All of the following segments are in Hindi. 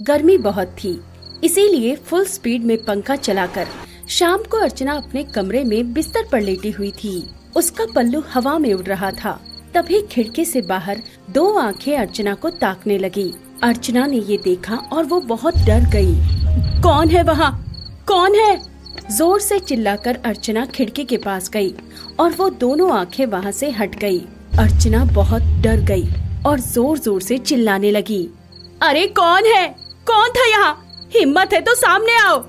गर्मी बहुत थी, इसीलिए फुल स्पीड में पंखा चलाकर शाम को अर्चना अपने कमरे में बिस्तर पर लेटी हुई थी। उसका पल्लू हवा में उड़ रहा था। तभी खिड़की से बाहर दो आंखें अर्चना को ताकने लगी। अर्चना ने ये देखा और वो बहुत डर गई। कौन है वहाँ? कौन है? जोर से चिल्लाकर अर्चना खिड़की के पास गई और वो दोनों आंखें वहाँ से हट गई। अर्चना बहुत डर गई और जोर जोर से चिल्लाने लगी। अरे कौन है? कौन था यहाँ? हिम्मत है तो सामने आओ।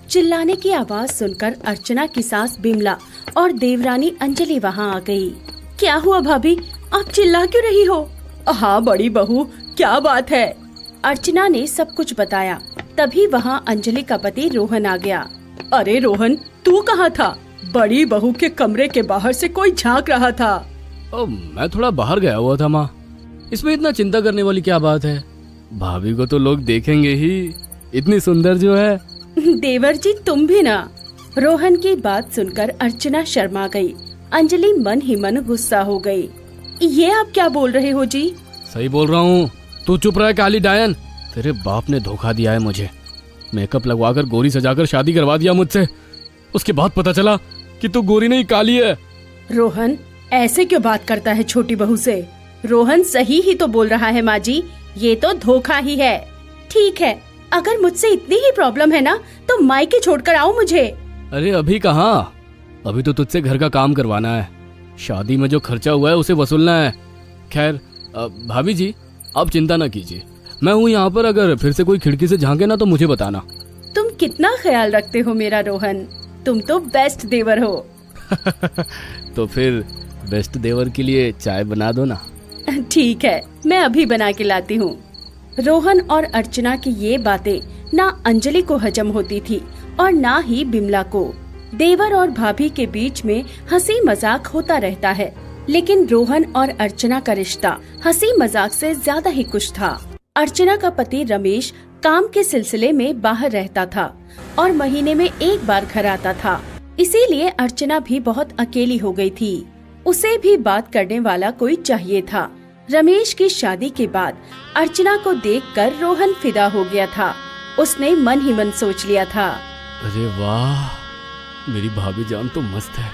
चिल्लाने की आवाज सुनकर अर्चना की सास बिमला और देवरानी अंजलि वहाँ आ गई। क्या हुआ भाभी, आप चिल्ला क्यों रही हो? हाँ बड़ी बहू, क्या बात है? अर्चना ने सब कुछ बताया। तभी वहाँ अंजलि का पति रोहन आ गया। अरे रोहन, तू कहाँ था? बड़ी बहू के कमरे के बाहर से कोई झांक रहा था। मैं थोड़ा बाहर गया हुआ था माँ। इसमें इतना चिंता करने वाली क्या बात है? भाभी को तो लोग देखेंगे ही, इतनी सुंदर जो है। देवर जी तुम भी ना। रोहन की बात सुनकर अर्चना शर्मा गई। अंजलि मन ही मन गुस्सा हो गई। ये आप क्या बोल रहे हो जी? सही बोल रहा हूँ, तू चुप रहा काली डायन। तेरे बाप ने धोखा दिया है मुझे। मेकअप लगवाकर गोरी सजाकर शादी करवा दिया मुझसे। उसके बाद पता चला कि तू गोरी नहीं काली है। रोहन ऐसे क्यों बात करता है छोटी बहू से? रोहन सही ही तो बोल रहा है माँ जी, ये तो धोखा ही है। ठीक है, अगर मुझसे इतनी ही प्रॉब्लम है ना तो मायके छोड़कर आओ मुझे। अरे अभी कहाँ, अभी तो तुझसे घर का काम करवाना है। शादी में जो खर्चा हुआ है उसे वसूलना है। खैर भाभी जी आप चिंता न कीजिए, मैं हूँ यहाँ पर। अगर फिर से कोई खिड़की से झांके ना तो मुझे बताना। तुम कितना ख्याल रखते हो मेरा रोहन, तुम तो बेस्ट देवर हो। तो फिर बेस्ट देवर के लिए चाय बना दो ना। ठीक है, मैं अभी बना के लाती हूँ। रोहन और अर्चना की ये बातें ना अंजलि को हजम होती थी और ना ही बिमला को। देवर और भाभी के बीच में हंसी मजाक होता रहता है, लेकिन रोहन और अर्चना का रिश्ता हंसी मजाक से ज्यादा ही कुछ था। अर्चना का पति रमेश काम के सिलसिले में बाहर रहता था और महीने में एक बार घर आता था, इसीलिए अर्चना भी बहुत अकेली हो गई थी। उसे भी बात करने वाला कोई चाहिए था। रमेश की शादी के बाद अर्चना को देखकर रोहन फिदा हो गया था। उसने मन ही मन सोच लिया था, अरे वाह, मेरी भाभी जान तो मस्त है।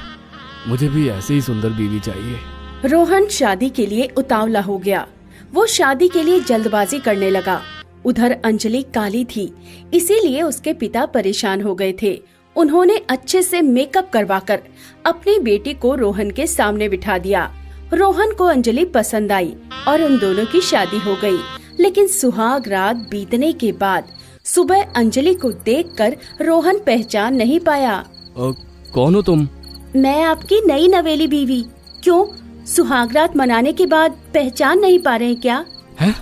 मुझे भी ऐसे ही सुंदर बीवी चाहिए। रोहन शादी के लिए उतावला हो गया। वो शादी के लिए जल्दबाजी करने लगा। उधर अंजलि काली थी, इसीलिए उसके पिता परेशान हो गए थे। उन्होंने अच्छे से मेकअप करवाकर अपनी बेटी को रोहन के सामने बिठा दिया। रोहन को अंजलि पसंद आई और उन दोनों की शादी हो गई। लेकिन सुहाग रात बीतने के बाद सुबह अंजलि को देखकर रोहन पहचान नहीं पाया। कौन हो तुम? मैं आपकी नई नवेली बीवी। क्यों, सुहाग रात मनाने के बाद पहचान नहीं पा रहे क्या? हैं?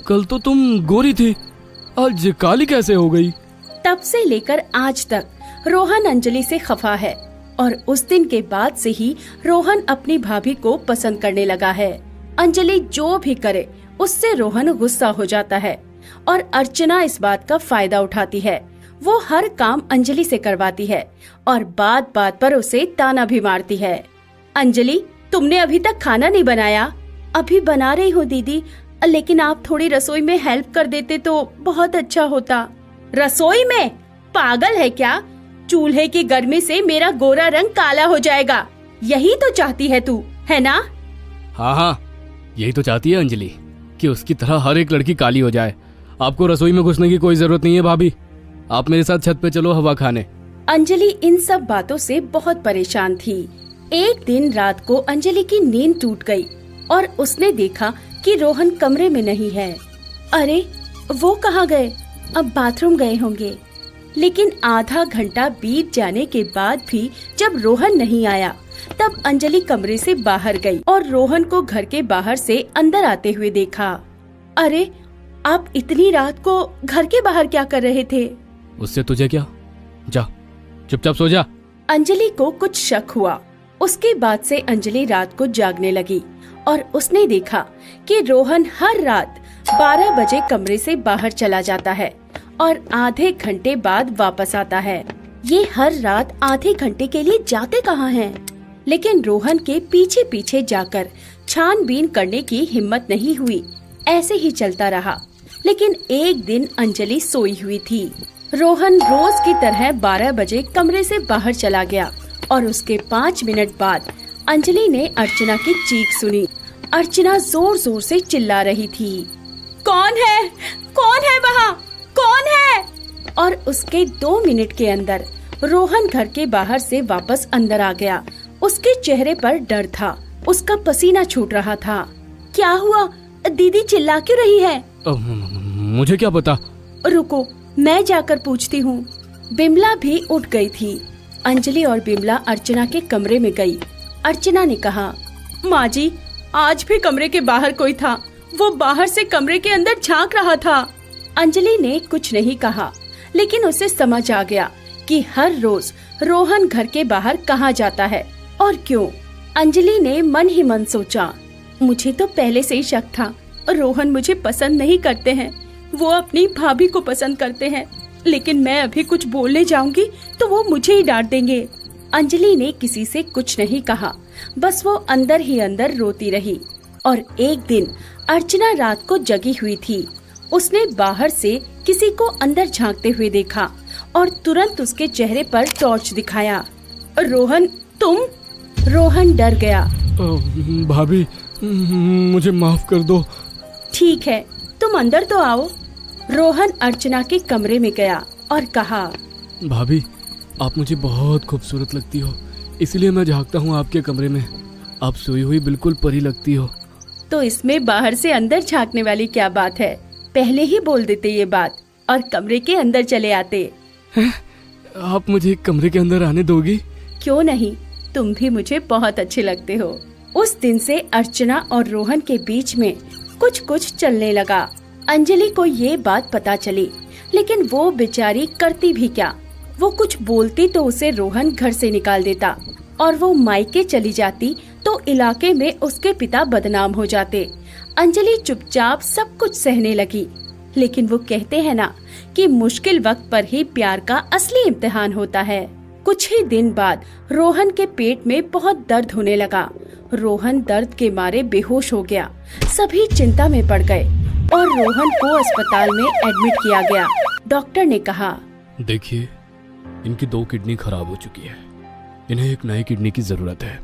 कल तो तुम गोरी थी, आज काली कैसे हो गई? तब से लेकर आज तक रोहन अंजलि से खफा है और उस दिन के बाद से ही रोहन अपनी भाभी को पसंद करने लगा है। अंजलि जो भी करे उससे रोहन गुस्सा हो जाता है और अर्चना इस बात का फायदा उठाती है। वो हर काम अंजलि से करवाती है और बात बात पर उसे ताना भी मारती है। अंजलि, तुमने अभी तक खाना नहीं बनाया? अभी बना रही हूँ दीदी, लेकिन आप थोड़ी रसोई में हेल्प कर देते तो बहुत अच्छा होता। रसोई में? पागल है क्या? चूल्हे की गर्मी से मेरा गोरा रंग काला हो जाएगा। यही तो चाहती है तू, है ना? हाँ, यही तो चाहती है अंजलि कि उसकी तरह हर एक लड़की काली हो जाए। आपको रसोई में घुसने की कोई जरूरत नहीं है भाभी, आप मेरे साथ छत पे चलो हवा खाने। अंजलि इन सब बातों से बहुत परेशान थी। एक दिन रात को अंजलि की नींद टूट गई और उसने देखा कि रोहन कमरे में नहीं है। अरे वो कहाँ गए? अब बाथरूम गए होंगे। लेकिन आधा घंटा बीत जाने के बाद भी जब रोहन नहीं आया, तब अंजलि कमरे से बाहर गई और रोहन को घर के बाहर से अंदर आते हुए देखा। अरे आप इतनी रात को घर के बाहर क्या कर रहे थे? उससे तुझे क्या, जा चुपचाप सो जा। अंजलि को कुछ शक हुआ। उसके बाद से अंजलि रात को जागने लगी और उसने देखा कि रोहन हर रात 12 बजे कमरे से बाहर चला जाता है और आधे घंटे बाद वापस आता है। ये हर रात आधे घंटे के लिए जाते कहाँ हैं? लेकिन रोहन के पीछे पीछे जाकर छानबीन करने की हिम्मत नहीं हुई। ऐसे ही चलता रहा। लेकिन एक दिन अंजलि सोई हुई थी। रोहन रोज की तरह 12 बजे कमरे से बाहर चला गया और उसके 5 मिनट बाद अंजलि ने अर्चना की चीख सुनी। अर्चना जोर जोर से चिल्ला रही थी, कौन है? कौन है वहाँ? कौन है? और उसके 2 मिनट के अंदर रोहन घर के बाहर से वापस अंदर आ गया। उसके चेहरे पर डर था, उसका पसीना छूट रहा था। क्या हुआ? दीदी चिल्ला क्यों रही है? मुझे क्या पता। रुको, मैं जाकर पूछती हूँ। बिमला भी उठ गई थी। अंजलि और बिमला अर्चना के कमरे में गई। अर्चना ने कहा, माँ जी, आज भी कमरे के बाहर कोई था। वो बाहर से कमरे के अंदर झांक रहा था। अंजलि ने कुछ नहीं कहा, लेकिन उसे समझ आ गया कि हर रोज रोहन घर के बाहर कहाँ जाता है और क्यों। अंजलि ने मन ही मन सोचा, मुझे तो पहले से ही शक था, रोहन मुझे पसंद नहीं करते हैं, वो अपनी भाभी को पसंद करते हैं। लेकिन मैं अभी कुछ बोलने जाऊंगी तो वो मुझे ही डांट देंगे। अंजलि ने किसी से कुछ नहीं कहा, बस वो अंदर ही अंदर रोती रही। और एक दिन अर्चना रात को जगी हुई थी। उसने बाहर से किसी को अंदर झांकते हुए देखा और तुरंत उसके चेहरे पर टॉर्च दिखाया। रोहन, तुम? रोहन डर गया। भाभी, मुझे माफ कर दो। ठीक है, तुम अंदर तो आओ। रोहन अर्चना के कमरे में गया और कहा, भाभी, आप मुझे बहुत खूबसूरत लगती हो, इसलिए मैं झांकता हूँ आपके कमरे में। आप सोई हुई बिल्कुल परी लगती हो। तो इसमें बाहर से अंदर झांकने वाली क्या बात है? पहले ही बोल देते ये बात और कमरे के अंदर चले आते। आप मुझे कमरे के अंदर आने दोगी? क्यों नहीं, तुम भी मुझे बहुत अच्छे लगते हो। उस दिन से अर्चना और रोहन के बीच में कुछ कुछ चलने लगा। अंजलि को ये बात पता चली, लेकिन वो बेचारी करती भी क्या। वो कुछ बोलती तो उसे रोहन घर से निकाल देता और वो मायके चली जाती तो इलाके में उसके पिता बदनाम हो जाते। अंजलि चुपचाप सब कुछ सहने लगी, लेकिन वो कहते हैं ना कि मुश्किल वक्त पर ही प्यार का असली इम्तिहान होता है। कुछ ही दिन बाद रोहन के पेट में बहुत दर्द होने लगा। रोहन दर्द के मारे बेहोश हो गया। सभी चिंता में पड़ गए और रोहन को अस्पताल में एडमिट किया गया। डॉक्टर ने कहा, देखिए, इनकी 2 किडनी खराब हो चुकी है, इन्हें एक नई किडनी की जरूरत है।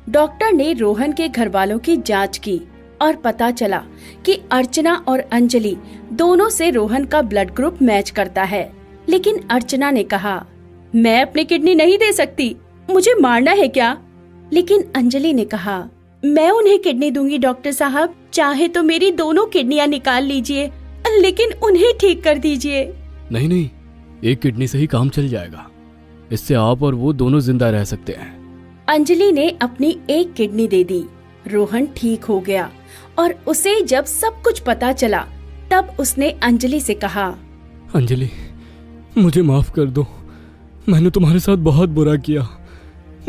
डॉक्टर ने रोहन के घर वालों की जांच की और पता चला कि अर्चना और अंजलि दोनों से रोहन का ब्लड ग्रुप मैच करता है। लेकिन अर्चना ने कहा, मैं अपनी किडनी नहीं दे सकती, मुझे मारना है क्या? लेकिन अंजलि ने कहा, मैं उन्हें किडनी दूंगी डॉक्टर साहब, चाहे तो मेरी दोनों किडनियां निकाल लीजिए, लेकिन उन्हें ठीक कर दीजिए। नहीं नहीं, एक किडनी से ही काम चल जाएगा, इससे आप और वो दोनों जिंदा रह सकते हैं। अंजलि ने अपनी एक किडनी दे दी। रोहन ठीक हो गया और उसे जब सब कुछ पता चला तब उसने अंजलि से कहा, अंजलि, मुझे माफ कर दो, मैंने तुम्हारे साथ बहुत बुरा किया।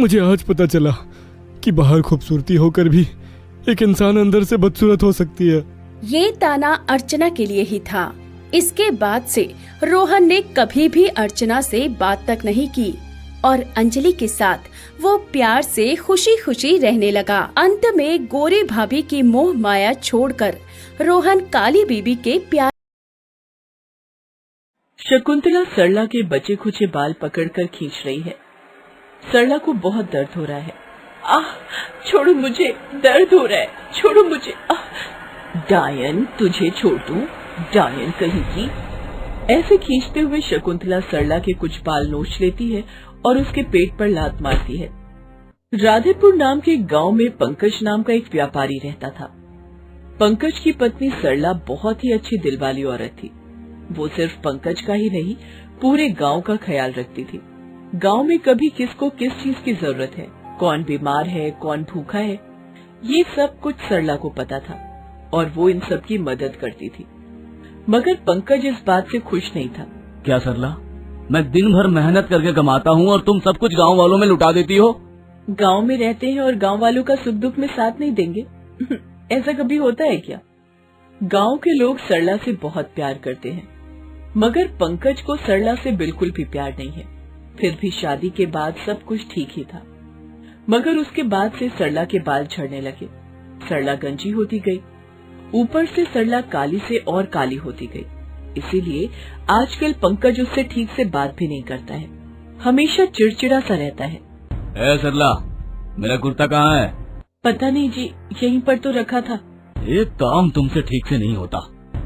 मुझे आज पता चला कि बाहर खूबसूरती होकर भी एक इंसान अंदर से बदसूरत हो सकती है। ये ताना अर्चना के लिए ही था। इसके बाद से रोहन ने कभी भी अर्चना से बात तक नहीं की और अंजलि के साथ वो प्यार से खुशी खुशी रहने लगा। अंत में गोरी भाभी की मोह माया छोड़कर रोहन काली बीबी के प्यार। शकुंतला सरला के बचे खुचे बाल पकड़कर खींच रही है। सरला को बहुत दर्द हो रहा है। आह, छोड़ो मुझे, दर्द हो रहा है, छोड़ो मुझे। डायन, तुझे छोड़ दूं, डायन कहीं की। ऐसे खींचते हुए शकुंतला सरला के कुछ बाल नोच लेती है और उसके पेट पर लात मारती है। राधेपुर नाम के गांव में पंकज नाम का एक व्यापारी रहता था। पंकज की पत्नी सरला बहुत ही अच्छी दिलवाली औरत थी। वो सिर्फ पंकज का ही नहीं, पूरे गांव का ख्याल रखती थी। गांव में कभी किसको किस चीज की जरूरत है, कौन बीमार है, कौन भूखा है, ये सब कुछ सरला को पता था और वो इन सब की मदद करती थी। मगर पंकज इस बात से खुश नहीं था। क्या सरला, मैं दिन भर मेहनत करके कमाता हूँ और तुम सब कुछ गांव वालों में लुटा देती हो। गांव में रहते हैं और गांव वालों का सुख दुख में साथ नहीं देंगे? ऐसा कभी होता है क्या? गांव के लोग सरला से बहुत प्यार करते हैं, मगर पंकज को सरला से बिल्कुल भी प्यार नहीं है। फिर भी शादी के बाद सब कुछ ठीक ही था, मगर उसके बाद से सरला के बाल झड़ने लगे। सरला गंजी होती गई। ऊपर से सरला काली से और काली होती गई। इसीलिए आजकल पंकज उससे ठीक से बात भी नहीं करता है, हमेशा चिड़चिड़ा सा रहता है। ए सरला, मेरा कुर्ता कहाँ है? पता नहीं जी, यहीं पर तो रखा था। एक काम तुमसे ठीक से नहीं होता,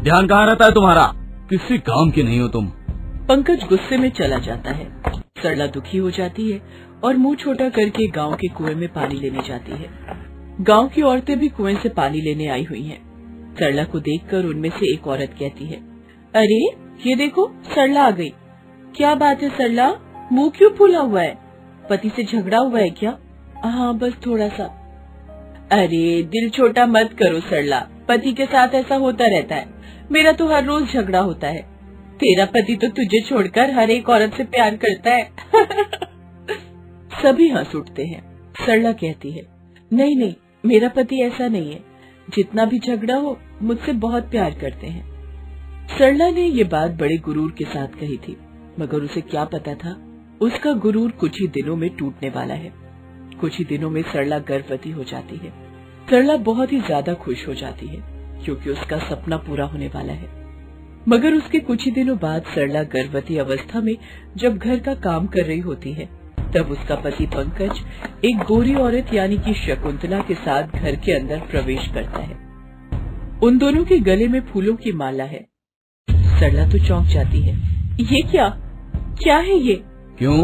ध्यान कहाँ रहता है तुम्हारा? किसी काम के नहीं हो तुम। पंकज गुस्से में चला जाता है। सरला दुखी हो जाती है और मुंह छोटा करके गांव के कुएं में पानी लेने जाती है। गांव की औरतें भी कुएं से पानी लेने आई हुई हैं। सरला को देखकर उनमें से एक औरत कहती है, अरे ये देखो, सरला आ गई। क्या बात है सरला, मुंह क्यों फूला हुआ है? पति से झगड़ा हुआ है क्या? हाँ बस थोड़ा सा। अरे दिल छोटा मत करो सरला, पति के साथ ऐसा होता रहता है। मेरा तो हर रोज झगड़ा होता है। तेरा पति तो तुझे छोड़कर हर एक औरत से प्यार करता है। सभी हंस उठते हैं। सरला कहती है, नहीं नहीं, मेरा पति ऐसा नहीं है। जितना भी झगड़ा हो मुझसे बहुत प्यार करते हैं। सरला ने ये बात बड़े गुरूर के साथ कही थी, मगर उसे क्या पता था उसका गुरूर कुछ ही दिनों में टूटने वाला है। कुछ ही दिनों में सरला गर्भवती हो जाती है। सरला बहुत ही ज्यादा खुश हो जाती है क्योंकि उसका सपना पूरा होने वाला है। मगर उसके कुछ ही दिनों बाद सरला गर्भवती अवस्था में जब घर का काम कर रही होती है, तब उसका पति पंकज एक गोरी औरत यानी कि शकुंतला के साथ घर के अंदर प्रवेश करता है। उन दोनों के गले में फूलों की माला है। सरला तो चौंक जाती है। ये क्या है ये? क्यों,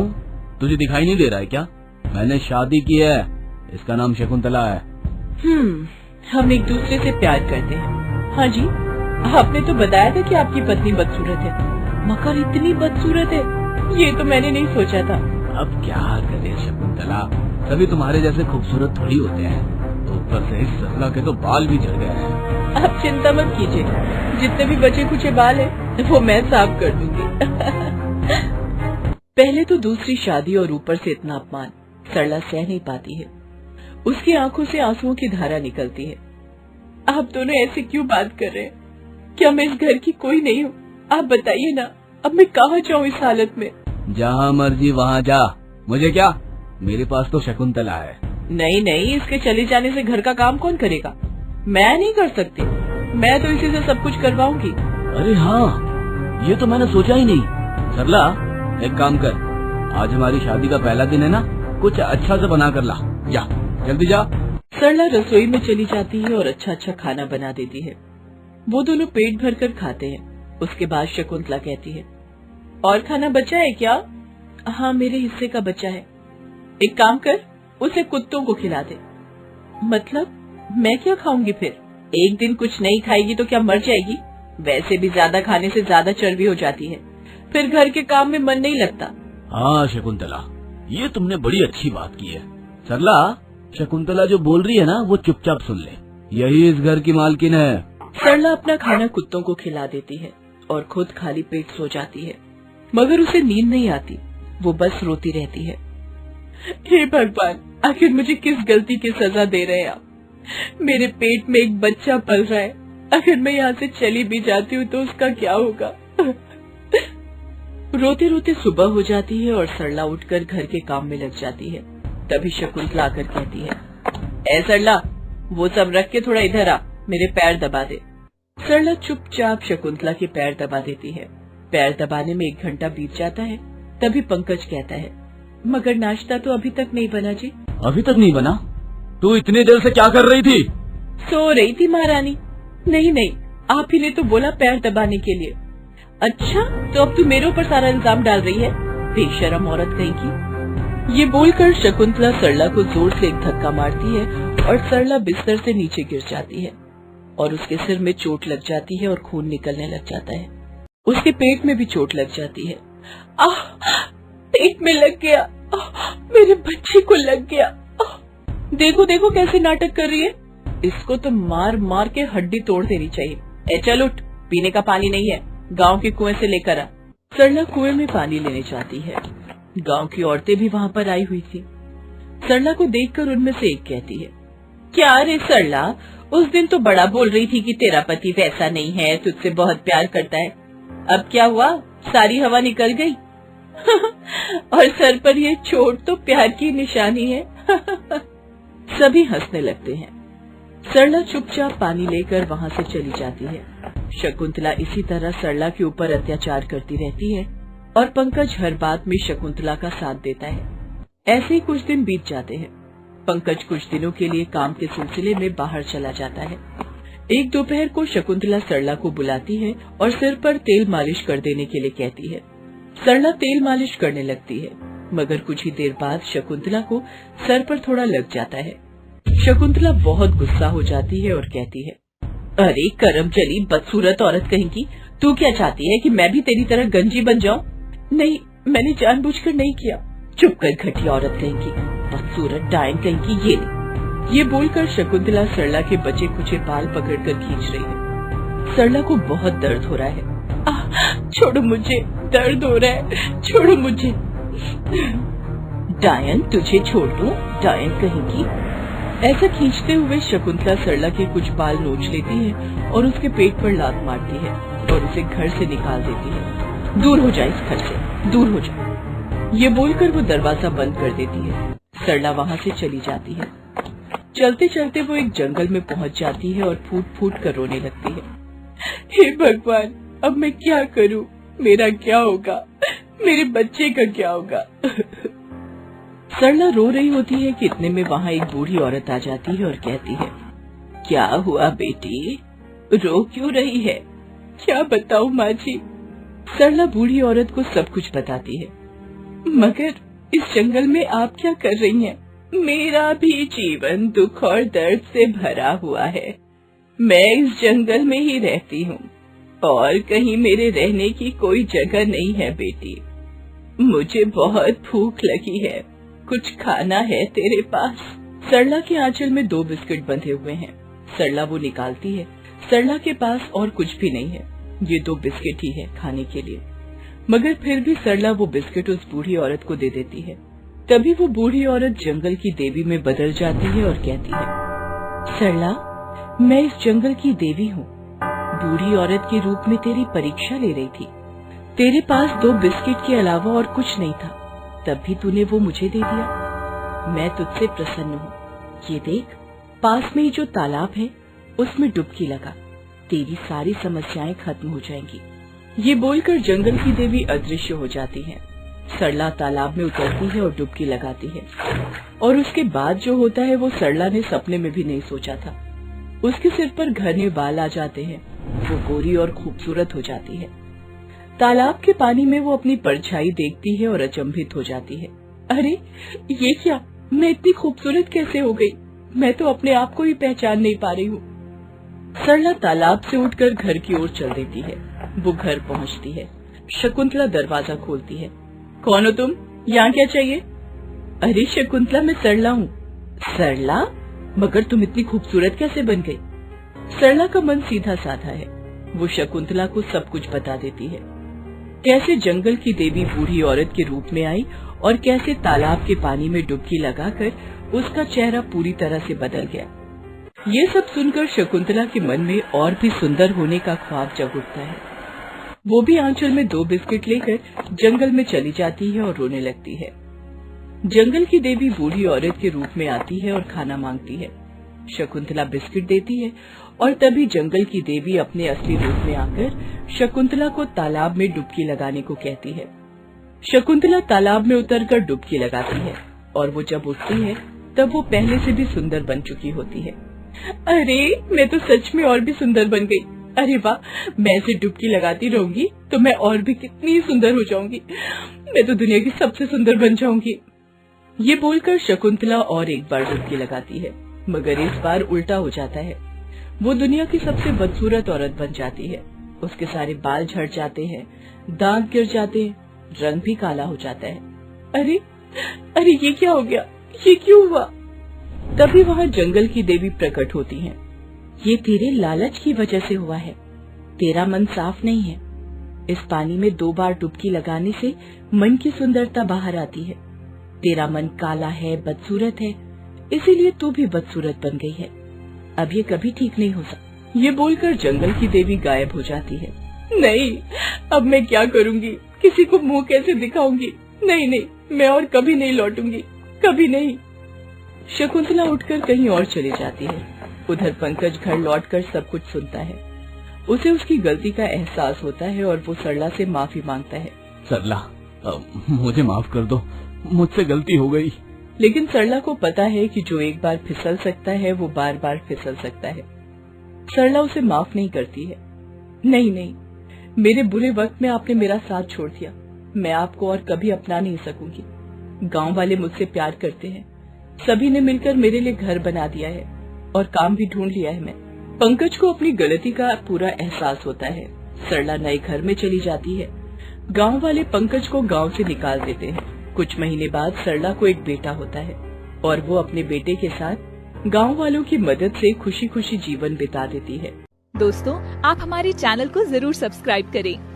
तुझे दिखाई नहीं दे रहा है क्या? मैंने शादी की है, इसका नाम शकुंतला है। हम एक दूसरे से प्यार करते हैं। हाँ जी, आपने तो बताया था कि आपकी पत्नी बदसूरत है, मगर इतनी बदसूरत है ये तो मैंने नहीं सोचा था। अब क्या करे शकुंतला, सभी तुम्हारे जैसे खूबसूरत थोड़ी होते हैं। तो ऊपर से इस सरला के तो बाल भी झड़ गए हैं। आप चिंता मत कीजिए, जितने भी बचे कुचे बाल है वो मैं साफ कर दूंगी। पहले तो दूसरी शादी और ऊपर से इतना अपमान सरला सह नहीं पाती है। उसकी आंखों से आंसुओं की धारा निकलती है। आप दोनों ऐसे क्यों बात कर रहे हैं? क्या मैं इस घर की कोई नहीं हूँ? आप बताइए ना, अब मैं कहाँ जाऊँ इस हालत में? जहाँ मर्जी वहाँ जा, मुझे क्या, मेरे पास तो शकुंतला है। नहीं नहीं, इसके चले जाने से घर का काम कौन करेगा? मैं नहीं कर सकती, मैं तो इसी से सब कुछ करवाऊंगी। अरे हाँ, ये तो मैंने सोचा ही नहीं। सरला, एक काम कर, आज हमारी शादी का पहला दिन है ना, कुछ अच्छा से बना कर ला, जा जल्दी जा। सरला रसोई में चली जाती है और अच्छा अच्छा खाना बना देती है। वो दोनों पेट भर कर खाते हैं। उसके बाद शकुंतला कहती है, और खाना बचा है क्या? हाँ, मेरे हिस्से का बचा है। एक काम कर, उसे कुत्तों को खिला दे। मतलब मैं क्या खाऊंगी फिर? एक दिन कुछ नहीं खाएगी तो क्या मर जाएगी? वैसे भी ज्यादा खाने से ज्यादा चर्बी हो जाती है, फिर घर के काम में मन नहीं लगता। हाँ शकुंतला, ये तुमने बड़ी अच्छी बात की है। सरला, शकुंतला जो बोल रही है ना, वो चुपचाप सुन ले, यही इस घर की मालकिन है। सरला अपना खाना कुत्तों को खिला देती है और खुद खाली पेट सो जाती है, मगर उसे नींद नहीं आती। वो बस रोती रहती है। हे भगवान, आखिर मुझे किस गलती की सजा दे रहे हैं आप? मेरे पेट में एक बच्चा पल रहा है, अगर मैं यहाँ से चली भी जाती हूँ तो उसका क्या होगा? रोते रोते सुबह हो जाती है और सरला उठकर घर के काम में लग जाती है। तभी शकुंतला आकर कहती है, ए सरला, वो सब रख के थोड़ा इधर आ, मेरे पैर दबा दे। सरला चुपचाप शकुंतला के पैर दबा देती है। पैर दबाने में 1 घंटा बीत जाता है। तभी पंकज कहता है, मगर नाश्ता तो अभी तक नहीं बना जी। अभी तक नहीं बना? तू इतनी देर से क्या कर रही थी? सो रही थी महारानी। नहीं नहीं, आप ही ने तो बोला पैर दबाने के लिए। अच्छा, तो अब तू मेरे ऊपर सारा इल्जाम डाल रही है, बेशरम औरत कहीं की। ये बोलकर शकुंतला सरला को जोर से एक धक्का मारती है और सरला बिस्तर से नीचे गिर जाती है और उसके सिर में चोट लग जाती है और खून निकलने लग जाता है। उसके पेट में भी चोट लग जाती है। आह, पेट में लग गया, मेरे बच्चे को लग गया। देखो देखो कैसे नाटक कर रही है, इसको तो मार मार के हड्डी तोड़ देनी चाहिए। चल उठ, पीने का पानी नहीं है, गांव के कुएं से लेकर आ। सरला कुएं में पानी लेने जाती है। गांव की औरतें भी वहां पर आई हुई थी। सरला को देखकर उनमें से एक कहती है, क्या रे सरला, उस दिन तो बड़ा बोल रही थी कि तेरा पति वैसा नहीं है, तुझसे बहुत प्यार करता है। अब क्या हुआ, सारी हवा निकल गई। और सर पर ये चोट तो प्यार की निशानी है। सभी हंसने लगते हैं। सरला चुपचाप पानी लेकर वहाँ से चली जाती है। शकुंतला इसी तरह सरला के ऊपर अत्याचार करती रहती है और पंकज हर बात में शकुंतला का साथ देता है। ऐसे ही कुछ दिन बीत जाते हैं। पंकज कुछ दिनों के लिए काम के सिलसिले में बाहर चला जाता है। एक दोपहर को शकुंतला सरला को बुलाती है और सिर पर तेल मालिश कर देने के लिए कहती है। सरला तेल मालिश करने लगती है, मगर कुछ ही देर बाद शकुंतला को सर पर थोड़ा लग जाता है। शकुंतला बहुत गुस्सा हो जाती है और कहती है, अरे करम चली बदसूरत औरत कहीं की, तू क्या चाहती है कि मैं भी तेरी तरह गंजी बन जाऊं? नहीं, मैंने जानबूझकर नहीं किया। चुप कर घटिया औरत कहीं की, बदसूरत डायन कहीं की, ये ले। ये बोलकर शकुंतला सरला के बचे कुचे बाल पकड़कर खींच रही है। सरला को बहुत दर्द हो रहा है। छोड़ो मुझे, दर्द हो रहा है, छोड़ो मुझे। डायन, तुझे छोड़ दूं, डायन कहीं की। ऐसा खींचते हुए शकुंतला सरला के कुछ बाल नोच लेती है और उसके पेट पर लात मारती है और उसे घर से निकाल देती है। दूर हो जा, इस घर से दूर हो जा। ये बोलकर वो दरवाजा बंद कर देती है। सरला वहाँ से चली जाती है। चलते चलते वो एक जंगल में पहुँच जाती है और फूट फूट कर रोने लगती है। हे भगवान, अब मैं क्या करूँ? मेरा क्या होगा? मेरे बच्चे का क्या होगा? सरला रो रही होती है कि इतने में वहाँ एक बूढ़ी औरत आ जाती है और कहती है, क्या हुआ बेटी, रो क्यों रही है? क्या बताऊं माँ जी? सरला बूढ़ी औरत को सब कुछ बताती है। मगर इस जंगल में आप क्या कर रही हैं? मेरा भी जीवन दुख और दर्द से भरा हुआ है। मैं इस जंगल में ही रहती हूँ और कहीं मेरे रहने की कोई जगह नहीं है बेटी। मुझे बहुत भूख लगी है, कुछ खाना है तेरे पास? सरला के आंचल में 2 बिस्किट बंधे हुए हैं। सरला वो निकालती है। सरला के पास और कुछ भी नहीं है, ये 2 बिस्किट ही है खाने के लिए। मगर फिर भी सरला वो बिस्किट उस बूढ़ी औरत को दे देती है। तभी वो बूढ़ी औरत जंगल की देवी में बदल जाती है और कहती है, सरला, मैं इस जंगल की देवी हूँ। बूढ़ी औरत के रूप में तेरी परीक्षा ले रही थी। तेरे पास 2 बिस्किट के अलावा और कुछ नहीं था, तब भी तूने वो मुझे दे दिया। मैं तुझसे प्रसन्न हूँ। ये देख, पास में ही जो तालाब है उसमें डुबकी लगा, तेरी सारी समस्याएं खत्म हो जाएंगी। ये बोलकर जंगल की देवी अदृश्य हो जाती है। सरला तालाब में उतरती है और डुबकी लगाती है और उसके बाद जो होता है वो सरला ने सपने में भी नहीं सोचा था। उसके सिर पर घने बाल आ जाते हैं, वो गोरी और खूबसूरत हो जाती है। तालाब के पानी में वो अपनी परछाई देखती है और अचंभित हो जाती है। अरे ये क्या, मैं इतनी खूबसूरत कैसे हो गई? मैं तो अपने आप को ही पहचान नहीं पा रही हूँ। सरला तालाब से उठकर घर की ओर चल देती है। वो घर पहुँचती है। शकुंतला दरवाजा खोलती है। कौन हो तुम? यहाँ क्या चाहिए? अरे शकुंतला, मैं सरला हूँ। सरला? मगर तुम इतनी खूबसूरत कैसे बन गई? सरला का मन सीधा साधा है। वो शकुंतला को सब कुछ बता देती है, कैसे जंगल की देवी बूढ़ी औरत के रूप में आई और कैसे तालाब के पानी में डुबकी लगाकर उसका चेहरा पूरी तरह से बदल गया। ये सब सुनकर शकुंतला के मन में और भी सुंदर होने का ख्वाब जग उठता है। वो भी आंचल में 2 बिस्किट लेकर जंगल में चली जाती है और रोने लगती है। जंगल की देवी बूढ़ी औरत के रूप में आती है और खाना मांगती है। शकुंतला बिस्किट देती है और तभी जंगल की देवी अपने असली रूप में आकर शकुंतला को तालाब में डुबकी लगाने को कहती है। शकुंतला तालाब में उतरकर डुबकी लगाती है और वो जब उठती है तब वो पहले से भी सुंदर बन चुकी होती है। अरे मैं तो सच में और भी सुंदर बन गई। अरे वाह, मैं ऐसे डुबकी लगाती रहूंगी तो मैं और भी कितनी सुंदर हो जाऊंगी। मैं तो दुनिया की सबसे सुंदर बन जाऊंगी। ये बोलकर शकुंतला और एक बार डुबकी लगाती है, मगर इस बार उल्टा हो जाता है। वो दुनिया की सबसे बदसूरत औरत बन जाती है। उसके सारे बाल झड़ जाते हैं, दांत गिर जाते हैं, रंग भी काला हो जाता है। अरे अरे ये क्या हो गया? ये क्यों हुआ? तभी वहाँ जंगल की देवी प्रकट होती हैं। ये तेरे लालच की वजह से हुआ है। तेरा मन साफ नहीं है। इस पानी में 2 बार डुबकी लगाने से मन की सुंदरता बाहर आती है। तेरा मन काला है, बदसूरत है, इसीलिए तू भी बदसूरत बन गई है। अब ये कभी ठीक नहीं हो सकता। ये बोलकर जंगल की देवी गायब हो जाती है। नहीं, अब मैं क्या करूँगी? किसी को मुँह कैसे दिखाऊंगी? नहीं नहीं, मैं और कभी नहीं लौटूंगी, कभी नहीं। शकुंतला उठकर कहीं और चली जाती है। उधर पंकज घर लौटकर सब कुछ सुनता है। उसे उसकी गलती का एहसास होता है और वो सरला से माफी मांगता है। सरला, मुझे माफ कर दो, मुझसे गलती हो गई। लेकिन सरला को पता है कि जो एक बार फिसल सकता है वो बार बार फिसल सकता है। सरला उसे माफ नहीं करती है। नहीं, मेरे बुरे वक्त में आपने मेरा साथ छोड़ दिया। मैं आपको और कभी अपना नहीं सकूंगी। गांव वाले मुझसे प्यार करते हैं। सभी ने मिलकर मेरे लिए घर बना दिया है और काम भी ढूंढ लिया है। मैं पंकज को अपनी गलती का पूरा एहसास होता है। सरला नए घर में चली जाती है। गांव वाले पंकज को गांव से निकाल देते हैं। कुछ महीने बाद सरला को एक बेटा होता है और वो अपने बेटे के साथ गांव वालों की मदद से खुशी खुशी जीवन बिता देती है। दोस्तों, आप हमारे चैनल को जरूर सब्सक्राइब करें